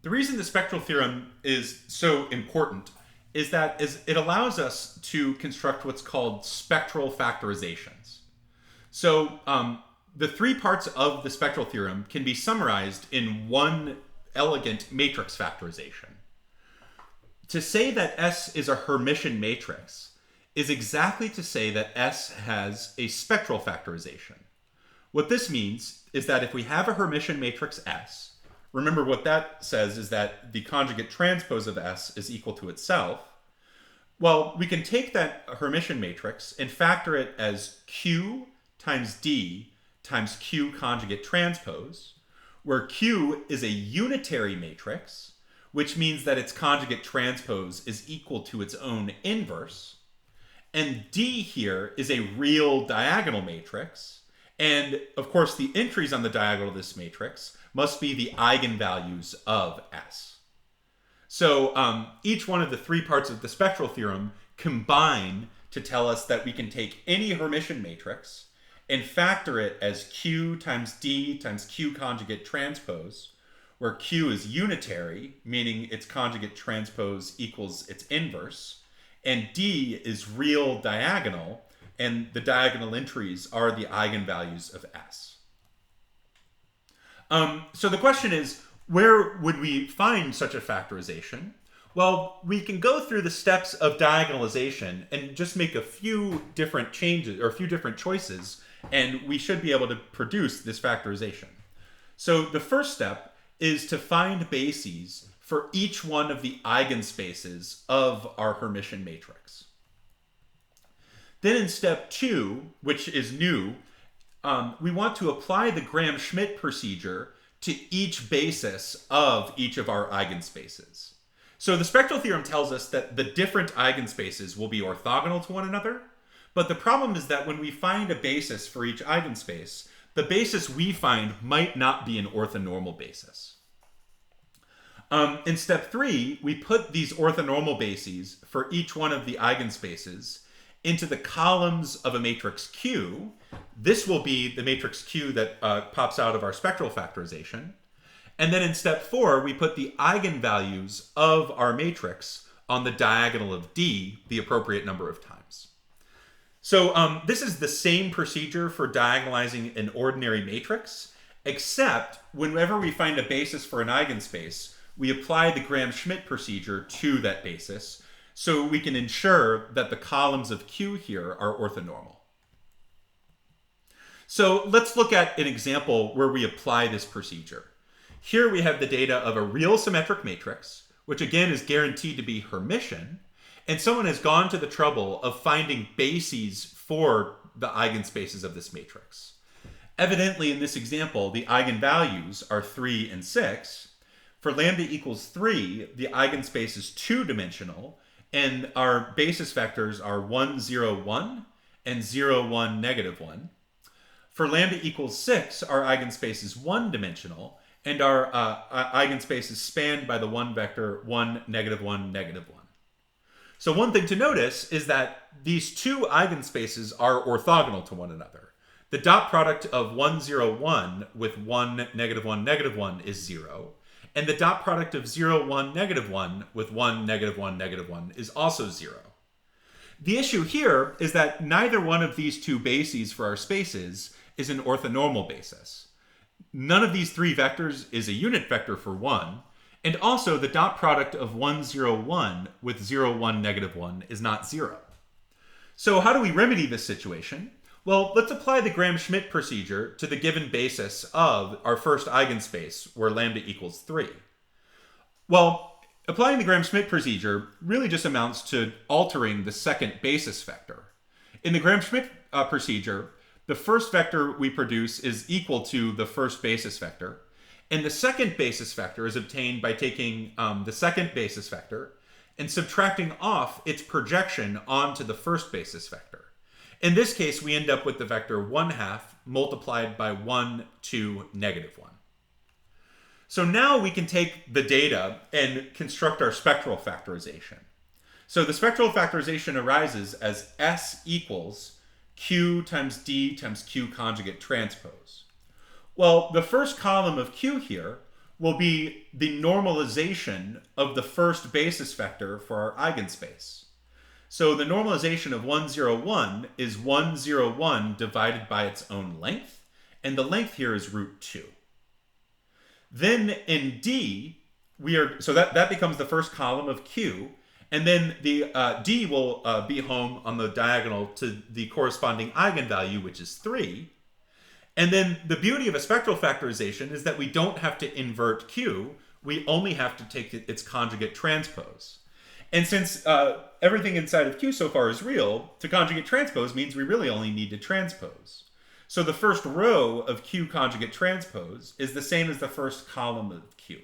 The reason the spectral theorem is so important is that it allows us to construct what's called spectral factorizations. So the three parts of the spectral theorem can be summarized in one elegant matrix factorization. To say that S is a Hermitian matrix is exactly to say that S has a spectral factorization. What this means is that if we have a Hermitian matrix S, remember what that says is that the conjugate transpose of S is equal to itself. Well, we can take that Hermitian matrix and factor it as Q times D times Q conjugate transpose, where Q is a unitary matrix, which means that its conjugate transpose is equal to its own inverse. And D here is a real diagonal matrix. And of course, the entries on the diagonal of this matrix must be the eigenvalues of S. So each one of the three parts of the spectral theorem combine to tell us that we can take any Hermitian matrix and factor it as Q times D times Q conjugate transpose, where Q is unitary, meaning its conjugate transpose equals its inverse, and D is real diagonal, and the diagonal entries are the eigenvalues of S. So the question is, where would we find such a factorization? Well, we can go through the steps of diagonalization and just make a few different changes or a few different choices, and we should be able to produce this factorization. So the first step is to find bases for each one of the eigenspaces of our Hermitian matrix. Then in step 2, which is new, we want to apply the Gram-Schmidt procedure to each basis of each of our eigenspaces. So the spectral theorem tells us that the different eigenspaces will be orthogonal to one another, but the problem is that when we find a basis for each eigenspace, the basis we find might not be an orthonormal basis. In step 3, we put these orthonormal bases for each one of the eigenspaces into the columns of a matrix Q. This will be the matrix Q that pops out of our spectral factorization. And then in step 4, we put the eigenvalues of our matrix on the diagonal of D, the appropriate number of times. So this is the same procedure for diagonalizing an ordinary matrix, except whenever we find a basis for an eigenspace, we apply the Gram-Schmidt procedure to that basis, so we can ensure that the columns of Q here are orthonormal. So let's look at an example where we apply this procedure. Here we have the data of a real symmetric matrix, which again is guaranteed to be Hermitian, and someone has gone to the trouble of finding bases for the eigenspaces of this matrix. Evidently, in this example, the eigenvalues are 3 and 6. For lambda equals 3, the eigenspace is two-dimensional, and our basis vectors are 1, 0, 1, and 0, 1, negative 1. For lambda equals 6, our eigenspace is one-dimensional, and our eigenspace is spanned by the one vector 1, negative 1, negative 1. So one thing to notice is that these two eigenspaces are orthogonal to one another. The dot product of 1, 0, 1 with 1, negative 1, negative 1 is 0. And the dot product of 0, 1, negative 1 with 1, negative 1, negative 1 is also 0. The issue here is that neither one of these two bases for our spaces is an orthonormal basis. None of these three vectors is a unit vector for 1, and also the dot product of 1, 0, 1 with 0, 1, negative 1 is not 0. So how do we remedy this situation? Well, let's apply the Gram-Schmidt procedure to the given basis of our first eigenspace, where lambda equals 3. Well, applying the Gram-Schmidt procedure really just amounts to altering the second basis vector. In the Gram-Schmidt procedure, the first vector we produce is equal to the first basis vector, and the second basis vector is obtained by taking the second basis vector and subtracting off its projection onto the first basis vector. In this case, we end up with the vector 1/2 multiplied by 1, 2, negative 1. So now we can take the data and construct our spectral factorization. So the spectral factorization arises as S equals Q times D times Q conjugate transpose. Well, the first column of Q here will be the normalization of the first basis vector for our eigenspace. So the normalization of 1, 0, 1 is 1, 0, 1 divided by its own length, and the length here is root 2. Then in D, so that becomes the first column of Q, and then the D will be home on the diagonal to the corresponding eigenvalue, which is 3. And then the beauty of a spectral factorization is that we don't have to invert Q, we only have to take its conjugate transpose. And since everything inside of Q so far is real, to conjugate transpose means we really only need to transpose. So the first row of Q conjugate transpose is the same as the first column of Q.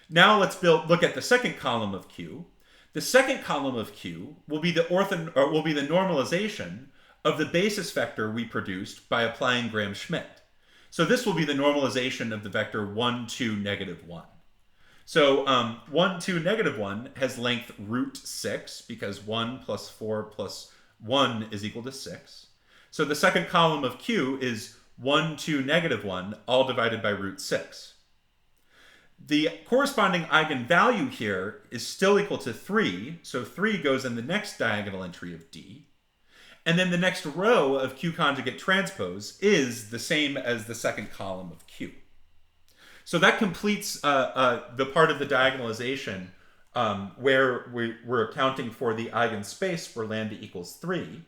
Now let's look at the second column of Q. The second column of Q will be the normalization of the basis vector we produced by applying Gram-Schmidt. So this will be the normalization of the vector 1, 2, negative 1. So 1, 2, negative 1 has length root 6 because 1 plus 4 plus 1 is equal to 6. So the second column of Q is 1, 2, negative 1, all divided by root 6. The corresponding eigenvalue here is still equal to 3, so 3 goes in the next diagonal entry of D. And then the next row of Q conjugate transpose is the same as the second column of Q. So that completes the part of the diagonalization where we're accounting for the eigenspace where lambda equals 3.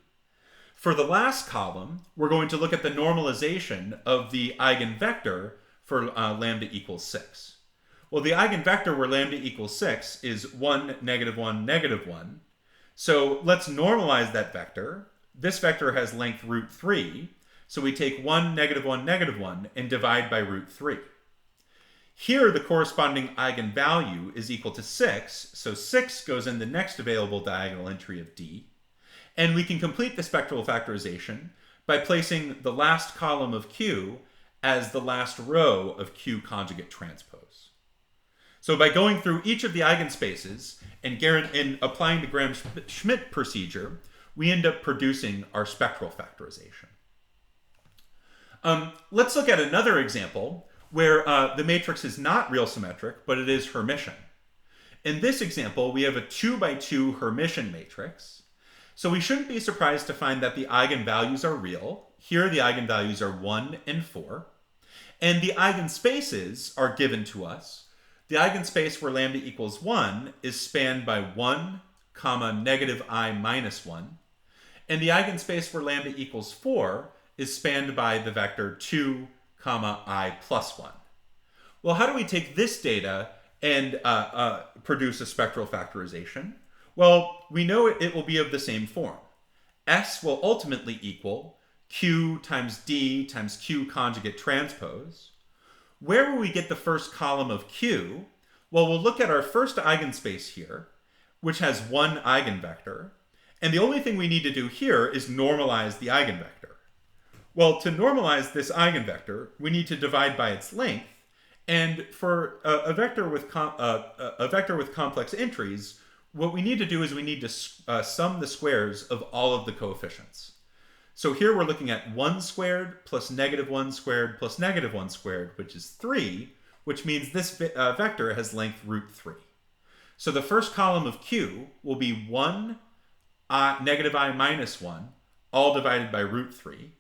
For the last column, we're going to look at the normalization of the eigenvector for lambda equals 6. Well, the eigenvector where lambda equals 6 is 1, negative 1, negative 1. So let's normalize that vector. This vector has length root 3. So we take 1, negative 1, negative 1 and divide by root 3. Here, the corresponding eigenvalue is equal to 6. So 6 goes in the next available diagonal entry of D. And we can complete the spectral factorization by placing the last column of Q as the last row of Q conjugate transpose. So by going through each of the eigenspaces and applying the Gram-Schmidt procedure, we end up producing our spectral factorization. Let's look at another example where the matrix is not real symmetric, but it is Hermitian. In this example, we have a 2 by 2 Hermitian matrix. So we shouldn't be surprised to find that the eigenvalues are real. Here the eigenvalues are 1 and 4. And the eigenspaces are given to us. The eigenspace where lambda equals 1 is spanned by 1, negative I minus 1. And the eigenspace where lambda equals 4 is spanned by the vector 2, I plus 1. Well, how do we take this data and produce a spectral factorization? Well, we know it will be of the same form. S will ultimately equal Q times D times Q conjugate transpose. Where will we get the first column of Q? Well, we'll look at our first eigenspace here, which has one eigenvector. And the only thing we need to do here is normalize the eigenvector. Well, to normalize this eigenvector, we need to divide by its length. And for a vector with complex entries, what we need to do is we need to sum the squares of all of the coefficients. So here we're looking at 1 squared plus negative 1 squared plus negative 1 squared, which is 3, which means this vector has length root 3. So the first column of Q will be 1, negative I minus 1, all divided by root 3.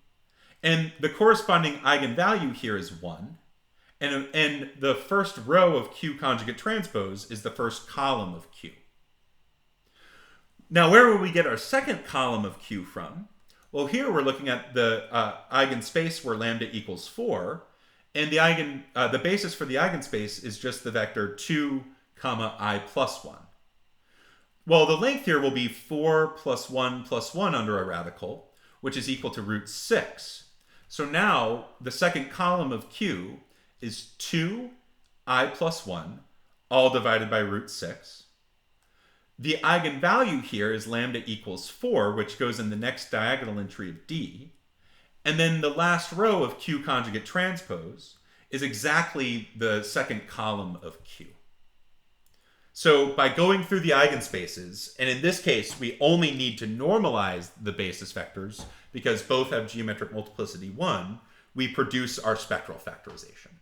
And the corresponding eigenvalue here is 1. And the first row of Q conjugate transpose is the first column of Q. Now, where will we get our second column of Q from? Well, here we're looking at the eigenspace where lambda equals 4, and the basis for the eigenspace is just the vector 2, I plus 1. Well, the length here will be 4 plus 1 under a radical, which is equal to root 6. So now the second column of Q is 2, I plus 1, all divided by root 6. The eigenvalue here is lambda equals 4, which goes in the next diagonal entry of D. And then the last row of Q conjugate transpose is exactly the second column of Q. So by going through the eigenspaces, and in this case, we only need to normalize the basis vectors because both have geometric multiplicity 1, we produce our spectral factorization.